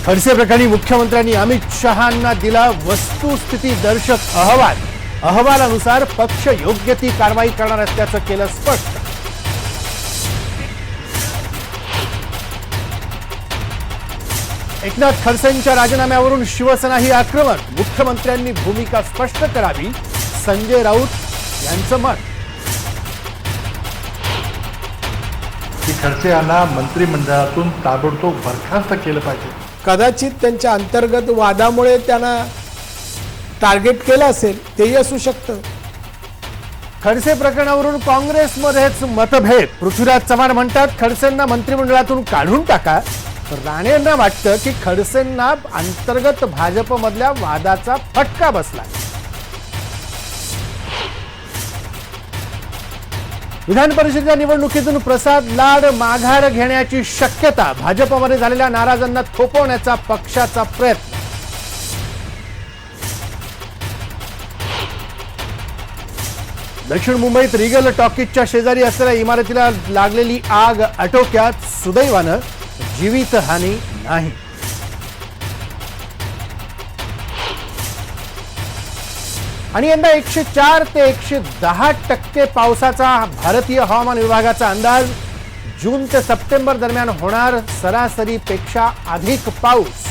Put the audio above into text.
खडसे प्रकरणी मुख्यमंत्र्यांनी अमित शहांना दिला वस्तुस्थिती दर्शक अहवाल. अहवालानुसार पक्ष योग्य ती कारवाई करणार असल्याचं केलं स्पष्ट. एकनाथ खडसेंच्या राजीनाम्यावरून शिवसेना ही आक्रमक. मुख्यमंत्र्यांनी भूमिका स्पष्ट करावी, संजय राऊत यांचं मत. खडसे यांना मंत्रिमंडळातून ताबडतोब बरखास्त केलं पाहिजे. कदाचित त्यांच्या अंतर्गत वादामुळे त्यांना टार्गेट केलं असेल, तेही असू शकतं. खडसे प्रकरणावरून काँग्रेसमध्येच मतभेद. पृथ्वीराज चव्हाण म्हणतात खडसेंना मंत्रिमंडळातून काढून टाका. राणेंना वाटतं की खडसेंना अंतर्गत भाजपमधल्या वादाचा फटका बसला. विधान परिषदेच्या निवडणुकीतून प्रसाद लाड माघार घेण्याची शक्यता. भाजपमध्ये झालेल्या नाराजांना थोपवण्याचा पक्षाचा प्रयत्न. दक्षिण मुंबईत रिगल टॉकीजच्या शेजारी असलेल्या इमारतीला लागलेली आग आटोक्यात. सुदैवानं जीवितहानी नाही. आणि यंदा 104 ते 110% पावसाचा भारतीय हवामान विभागाचा अंदाज. जून ते सप्टेंबर दरम्यान होणार सरासरीपेक्षा अधिक पाऊस.